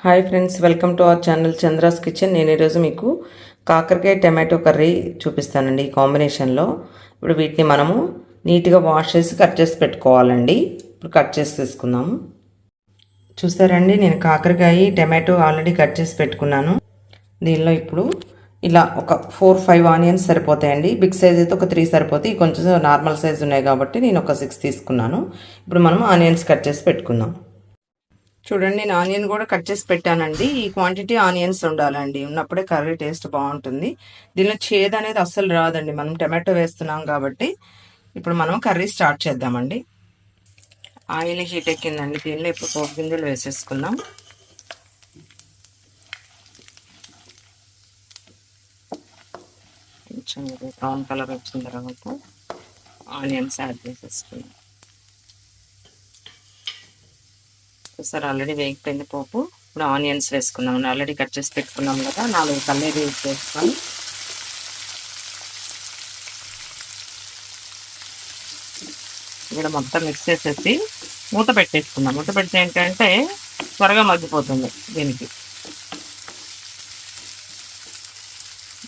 Hi friends, welcome to our channel Chandra's kitchen. నేను ఈరోజు మీకు కాకరకాయ టమాటో కర్రీ చూపిస్తానండి ఈ కాంబినేషన్లో. ఇప్పుడు వీటిని మనము నీట్గా వాష్ చేసి కట్ చేసి పెట్టుకోవాలండి. ఇప్పుడు కట్ చేసి తీసుకుందాము. చూస్తారండి, నేను కాకరకాయ టమాటో ఆల్రెడీ కట్ చేసి పెట్టుకున్నాను. దీనిలో ఇప్పుడు ఇలా ఒక 4-5 ఆనియన్స్ సరిపోతాయండి. బిగ్ సైజ్ అయితే ఒక 3 సరిపోతాయి. కొంచెం నార్మల్ సైజ్ ఉన్నాయి కాబట్టి నేను ఒక 6 తీసుకున్నాను. ఇప్పుడు మనం ఆనియన్స్ కట్ చేసి పెట్టుకుందాం. చూడండి, నేను ఆనియన్ కూడా కట్ చేసి పెట్టానండి. ఈ క్వాంటిటీ ఆనియన్స్ ఉండాలండి, ఉన్నప్పుడే కర్రీ టేస్ట్ బాగుంటుంది. దీనిలో చేదు అనేది అస్సలు రాదండి, మనం టమాటో వేస్తున్నాం కాబట్టి. ఇప్పుడు మనం కర్రీ స్టార్ట్ చేద్దామండి. ఆయిల్ హీట్ ఎక్కిందండి. దీనిలో ఇప్పుడు పోపు గింజలు వేసేసుకుందాం. కొంచెం బ్రౌన్ కలర్ వచ్చిన తర్వాత ఆనియన్స్ యాడ్ చేసేసుకుందాం. సార్ ఆల్రెడీ వేగిపోయింది పోపు. ఇప్పుడు ఆనియన్స్ వేసుకున్నాం. ఆల్రెడీ కట్ చేసి పెట్టుకున్నాం కదా, 4 కల్లేరు వేసుకొని ఇక్కడ మొత్తం మిక్స్ చేసేసి మూత పెట్టేసుకుందాం. మూత పెడితే ఏంటంటే త్వరగా మగ్గిపోతుంది. దీనికి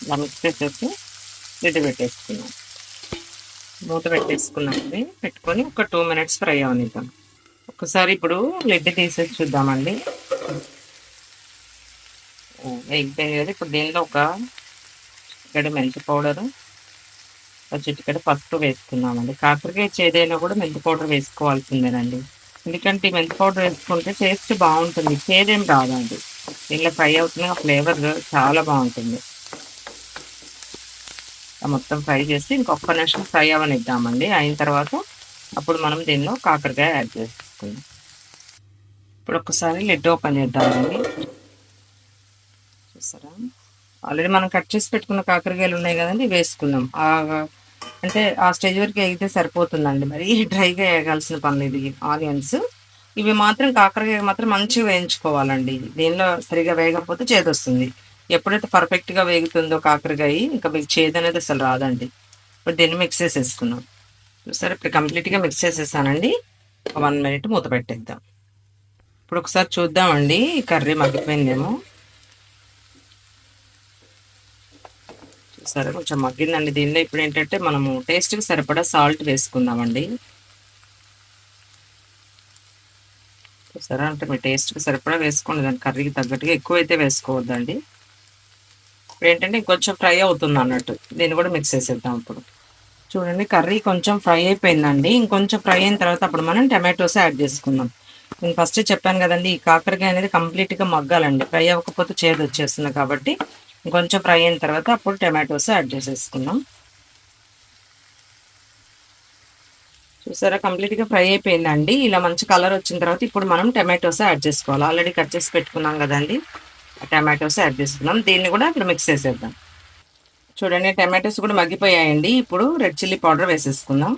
ఇలా మిక్స్ చేసేసి లిడ్ పెట్టేసుకున్నాం. మూత పెట్టేసుకున్నామండి. పెట్టుకొని ఒక 2 మినిట్స్ ఫ్రై అవనిద్దాం. ఒకసారి ఇప్పుడు లిడ్ తీసేసి చూద్దామండి. వేగిపోయింది కదా. ఇప్పుడు దీనిలో ఒక చిటికెడు మెంతి పౌడరు, ఒక చిటికెడు పసుపు వేసుకున్నామండి. కాకరకాయ చేదైనా కూడా మెంతి పౌడర్ వేసుకోవాల్సిందేనండి. ఎందుకంటే ఈ మెంతి పౌడర్ వేసుకుంటే టేస్ట్ బాగుంటుంది, చేదేం రాదండి. దీనిలో ఫ్రై అవుతున్న ఫ్లేవర్ చాలా బాగుంటుంది. మొత్తం ఫ్రై చేసి ఇంకొక నిమిషం ఫ్రై అవనిద్దామండి. అయిన తర్వాత అప్పుడు మనం దీనిలో కాకరకాయ యాడ్ చేసుకుందాం. ఇప్పుడు ఒకసారి లిడ్ ఓపెన్ చేద్దామండి. చూసారా, ఆల్రెడీ మనం కట్ చేసి పెట్టుకున్న కాకరకాయలు ఉన్నాయి కదండి, వేసుకుందాం. అంటే ఆ స్టేజ్ వరకు వేగితే సరిపోతుందండి, మరి డ్రైగా వేగాల్సిన పని ఇది. ఆనియన్స్ ఇవి మాత్రం, కాకరకాయ మాత్రం మంచిగా వేయించుకోవాలండి. దీనిలో సరిగా వేగకపోతే చేదొస్తుంది. ఎప్పుడైతే పర్ఫెక్ట్గా వేగుతుందో కాకరకాయ, ఇంకా మీకు చేదు అనేది అసలు రాదండి. ఇప్పుడు దీన్ని మిక్స్ చేసేసుకున్నాం. చూసారా, ఇప్పుడు కంప్లీట్గా మిక్స్ చేసేసానండి. 1 మినిట్ మూత పెట్టేద్దాం. ఇప్పుడు ఒకసారి చూద్దామండి, కర్రీ మగ్గిపోయిందేమో. చూసారా, కొంచెం మగ్గిందండి. దీనిలో ఇప్పుడు ఏంటంటే మనము టేస్ట్కి సరిపడా సాల్ట్ వేసుకుందామండి. చూసారా, అంటే మీ టేస్ట్కి సరిపడా వేసుకోండి, దాని కర్రీకి తగ్గట్టుగా. ఎక్కువైతే వేసుకోవద్దండి. ఇప్పుడు ఏంటంటే ఇంకొంచెం ఫ్రై అవుతుంది అన్నట్టు. దీన్ని కూడా మిక్స్ చేసేద్దాం. ఇప్పుడు చూడండి, కర్రీ కొంచెం ఫ్రై అయిపోయిందండి. ఇంకొంచెం ఫ్రై అయిన తర్వాత అప్పుడు మనం టమాటోస్ యాడ్ చేసుకుందాం. నేను ఫస్ట్ చెప్పాను కదండి, ఈ కాకరకాయ అనేది కంప్లీట్గా మగ్గాలండి. ఫ్రై అవ్వకపోతే చేదు వచ్చేస్తుంది కాబట్టి ఇంకొంచెం ఫ్రై అయిన తర్వాత అప్పుడు టమాటోస్ యాడ్ చేసేసుకుందాం. చూసారా, కంప్లీట్గా ఫ్రై అయిపోయిందండి. ఇలా మంచి కలర్ వచ్చిన తర్వాత ఇప్పుడు మనం టమాటోస్ యాడ్ చేసుకోవాలి. ఆల్రెడీ కట్ చేసి పెట్టుకున్నాం కదండి, ఆ టమాటోస్ యాడ్ చేసుకున్నాం. దీన్ని కూడా ఇప్పుడు మిక్స్ చేసేద్దాం. చూడండి, టమాటోస్ కూడా మగ్గిపోయాయండి. ఇప్పుడు రెడ్ చిల్లీ పౌడర్ వేసేసుకుందాం.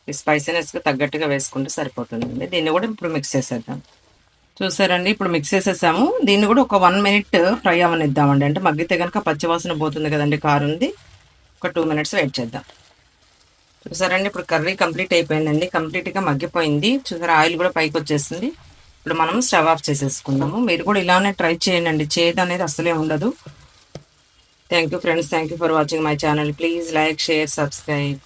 ఈ స్పైసీనెస్కి తగ్గట్టుగా వేసుకుంటే సరిపోతుందండి. దీన్ని కూడా ఇప్పుడు మిక్స్ చేసేద్దాం. చూసారండి, ఇప్పుడు మిక్స్ చేసేసాము. దీన్ని కూడా ఒక 1 మినిట్ ఫ్రై అవనిద్దామండి. అంటే మగ్గితే కనుక పచ్చివాసన పోతుంది కదండి కారుంది. ఒక 2 మినిట్స్ వెయిట్ చేద్దాం. చూసారండి, ఇప్పుడు కర్రీ కంప్లీట్ అయిపోయిందండి. కంప్లీట్గా మగ్గిపోయింది. చూసారా, ఆయిల్ కూడా పైకి వచ్చేసింది. ఇప్పుడు మనం స్టవ్ ఆఫ్ చేసేసుకుందాము. మీరు కూడా ఇలానే ట్రై చేయండి, చేదు అనేది అసలే ఉండదు. Thank you friends, thank you for watching my channel. Please like, share, subscribe.